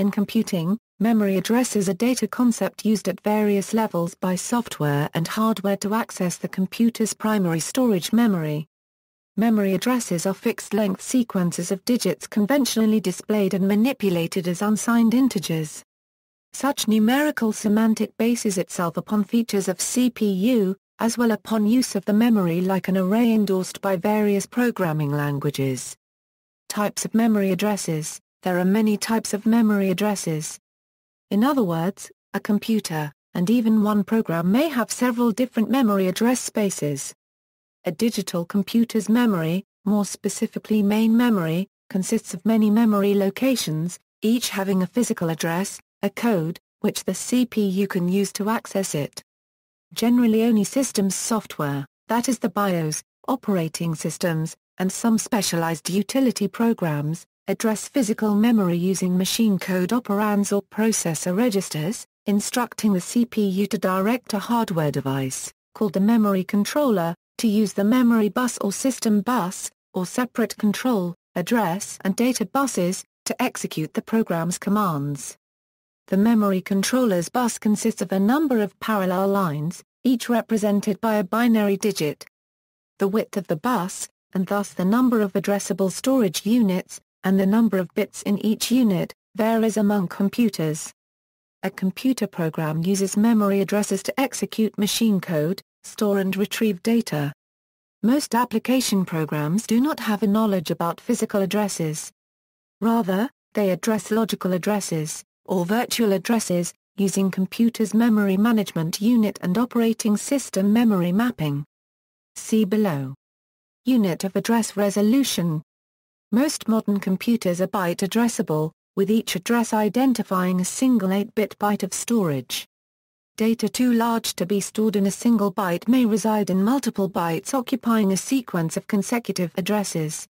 In computing, memory address is a data concept used at various levels by software and hardware to access the computer's primary storage memory. Memory addresses are fixed-length sequences of digits conventionally displayed and manipulated as unsigned integers. Such numerical semantic bases itself upon features of CPU, as well upon use of the memory like an array endorsed by various programming languages. Types of memory addresses. There are many types of memory addresses. In other words, a computer, and even one program may have several different memory address spaces. A digital computer's memory, more specifically main memory, consists of many memory locations, each having a physical address, a code, which the CPU can use to access it. Generally only systems software, that is the BIOS, operating systems, and some specialized utility programs, address physical memory using machine code operands or processor registers, instructing the CPU to direct a hardware device, called the memory controller, to use the memory bus or system bus, or separate control, address and data buses, to execute the program's commands. The memory controller's bus consists of a number of parallel lines, each represented by a binary digit. The width of the bus, and thus the number of addressable storage units, and the number of bits in each unit, varies among computers. A computer program uses memory addresses to execute machine code, store and retrieve data. Most application programs do not have a knowledge about physical addresses. Rather, they address logical addresses, or virtual addresses, using computers' memory management unit and operating system memory mapping. See below. Unit of address resolution. Most modern computers are byte addressable, with each address identifying a single 8-bit byte of storage. Data too large to be stored in a single byte may reside in multiple bytes occupying a sequence of consecutive addresses.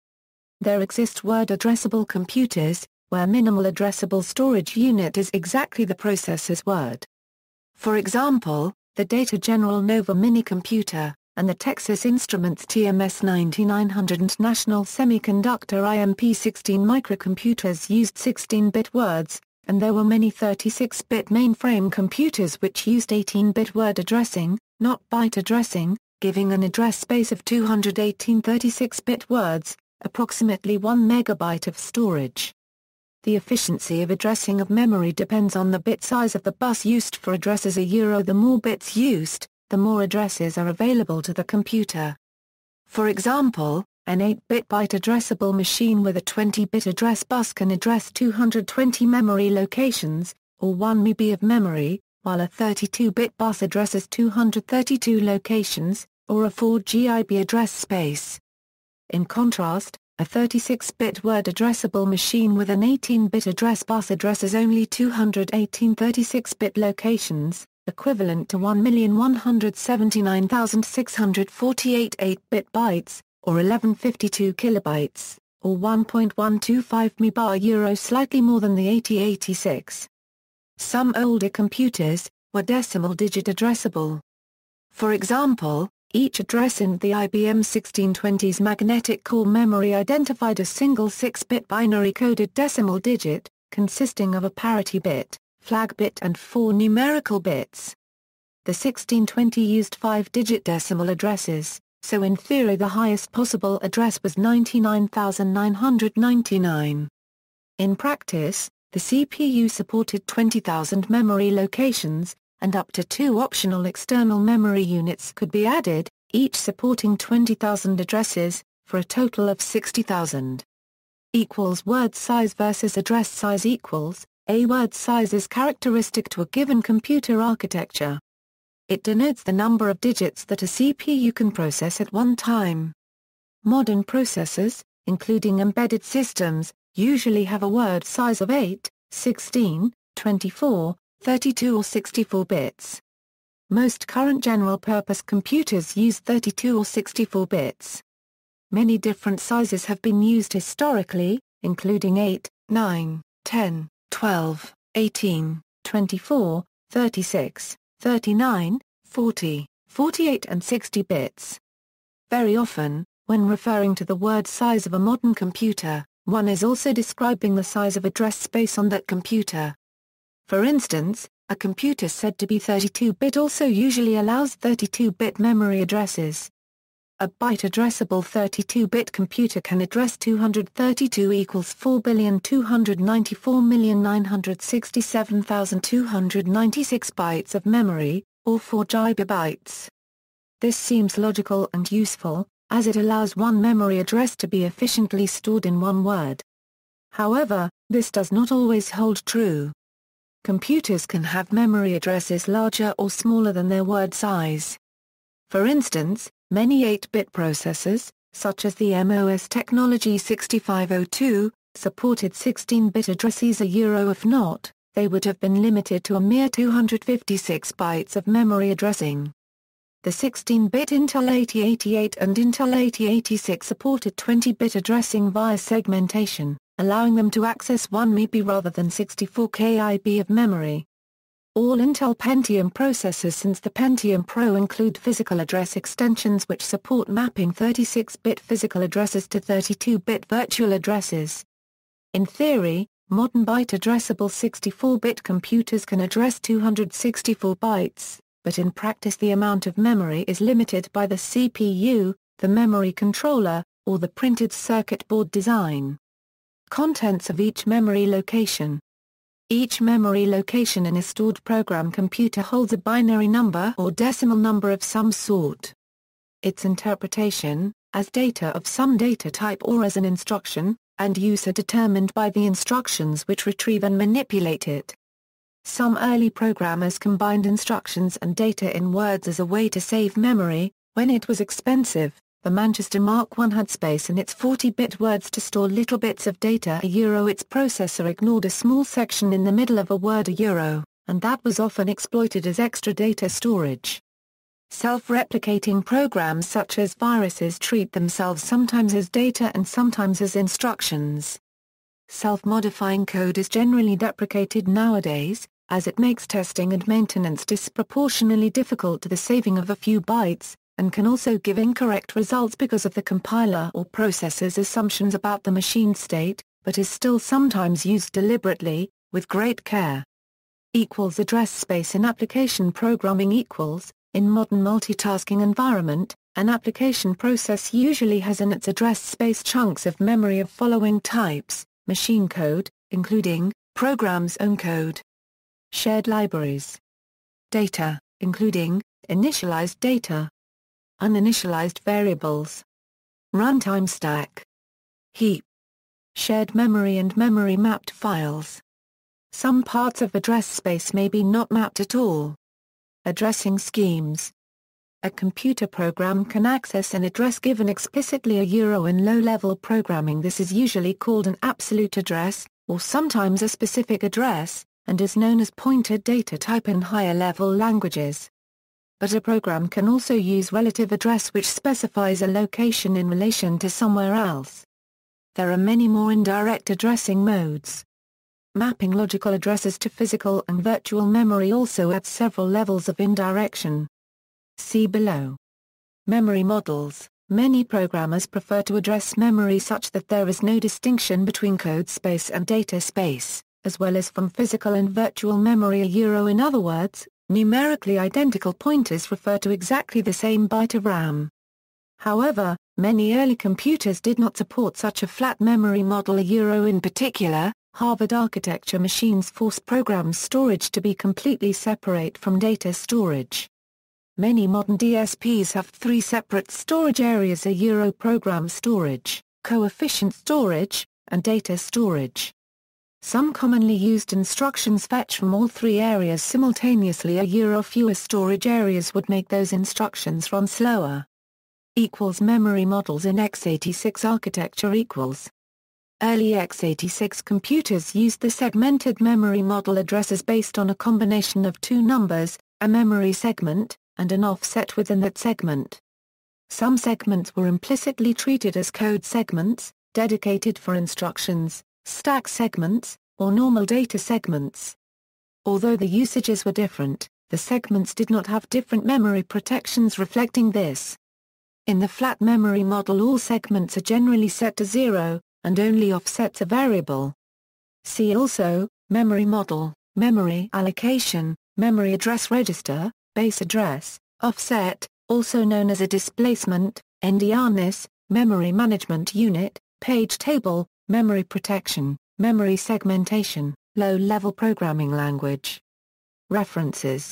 There exist word addressable computers, where minimal addressable storage unit is exactly the processor's word. For example, the Data General Nova mini computer, and the Texas Instruments TMS 9900 and National Semiconductor IMP16 microcomputers used 16-bit words, and there were many 36-bit mainframe computers which used 18-bit word addressing, not byte addressing, giving an address space of 218 36-bit words, approximately 1 megabyte of storage. The efficiency of addressing of memory depends on the bit size of the bus used for addresses. The more bits used, the more addresses are available to the computer. For example, an 8-bit byte addressable machine with a 20-bit address bus can address 220 memory locations, or 1 MB of memory, while a 32-bit bus addresses 232 locations, or a 4 GB address space. In contrast, a 36-bit word addressable machine with an 18-bit address bus addresses only 218 36-bit locations, equivalent to 1,179,648 8-bit bytes, or 1152 kilobytes, or 1.125 MB, slightly more than the 8086. Some older computers were decimal-digit addressable. For example, each address in the IBM 1620's magnetic core memory identified a single 6-bit binary-coded decimal digit, consisting of a parity bit, flag bit and 4 numerical bits. The 1620 used 5-digit decimal addresses, so in theory the highest possible address was 99,999. In practice, the CPU supported 20,000 memory locations, and up to 2 optional external memory units could be added, each supporting 20,000 addresses, for a total of 60,000. Word size versus address size equals. A word size is characteristic to a given computer architecture. It denotes the number of digits that a CPU can process at one time. Modern processors, including embedded systems, usually have a word size of 8, 16, 24, 32 or 64 bits. Most current general-purpose computers use 32 or 64 bits. Many different sizes have been used historically, including 8, 9, 10, 12, 18, 24, 36, 39, 40, 48 and 60 bits. Very often, when referring to the word size of a modern computer, One is also describing the size of address space on that computer. For instance, a computer said to be 32-bit also usually allows 32-bit memory addresses. A byte addressable 32-bit computer can address 232 equals 4,294,967,296 bytes of memory, or 4 gigabytes. This seems logical and useful, as it allows one memory address to be efficiently stored in one word. However, this does not always hold true. Computers can have memory addresses larger or smaller than their word size. For instance, many 8-bit processors, such as the MOS Technology 6502, supported 16-bit addresses. If not, they would have been limited to a mere 256 bytes of memory addressing. The 16-bit Intel 8088 and Intel 8086 supported 20-bit addressing via segmentation, allowing them to access 1 MB rather than 64 KB of memory. All Intel Pentium processors since the Pentium Pro include physical address extensions which support mapping 36-bit physical addresses to 32-bit virtual addresses. In theory, modern byte-addressable 64-bit computers can address 264 bytes, but in practice the amount of memory is limited by the CPU, the memory controller, or the printed circuit board design. Contents of each memory location. Each memory location in a stored program computer holds a binary number or decimal number of some sort. Its interpretation, as data of some data type or as an instruction, and use are determined by the instructions which retrieve and manipulate it. Some early programmers combined instructions and data in words as a way to save memory. When it was expensive, the Manchester Mark I had space in its 40-bit words to store little bits of data. Its processor ignored a small section in the middle of a word, and that was often exploited as extra data storage. Self-replicating programs such as viruses treat themselves sometimes as data and sometimes as instructions. Self-modifying code is generally deprecated nowadays, as it makes testing and maintenance disproportionately difficult to the saving of a few bytes, and can also give incorrect results because of the compiler or processor's assumptions about the machine state, but is still sometimes used deliberately, with great care. Address space in application programming. In modern multitasking environment, an application process usually has in its address space chunks of memory of following types: machine code, including program's own code; shared libraries; data, including initialized data; uninitialized variables; runtime stack; heap; shared memory and memory-mapped files. Some parts of address space may be not mapped at all. Addressing schemes. A computer program can access an address given explicitly. In low-level programming this is usually called an absolute address, or sometimes a specific address, and is known as pointer data type in higher-level languages. But a program can also use relative address which specifies a location in relation to somewhere else. There are many more indirect addressing modes. Mapping logical addresses to physical and virtual memory also adds several levels of indirection. See below. Memory models. Many programmers prefer to address memory such that there is no distinction between code space and data space, as well as from physical and virtual memory. In other words, numerically identical pointers refer to exactly the same byte of RAM. However, many early computers did not support such a flat memory model. In particular, Harvard architecture machines force program storage to be completely separate from data storage. Many modern DSPs have 3 separate storage areas: program storage, coefficient storage, and data storage. Some commonly used instructions fetch from all 3 areas simultaneously. Fewer storage areas would make those instructions run slower. Memory models in x86 architecture. Early x86 computers used the segmented memory model addresses based on a combination of 2 numbers, a memory segment, and an offset within that segment. Some segments were implicitly treated as code segments, dedicated for instructions, stack segments, or normal data segments. Although the usages were different, the segments did not have different memory protections reflecting this. In the flat memory model all segments are generally set to 0, and only offsets a variable. See also, memory model, memory allocation, memory address register, base address, offset, also known as a displacement, endianness, memory management unit, page table, memory protection, memory segmentation, low-level programming language. References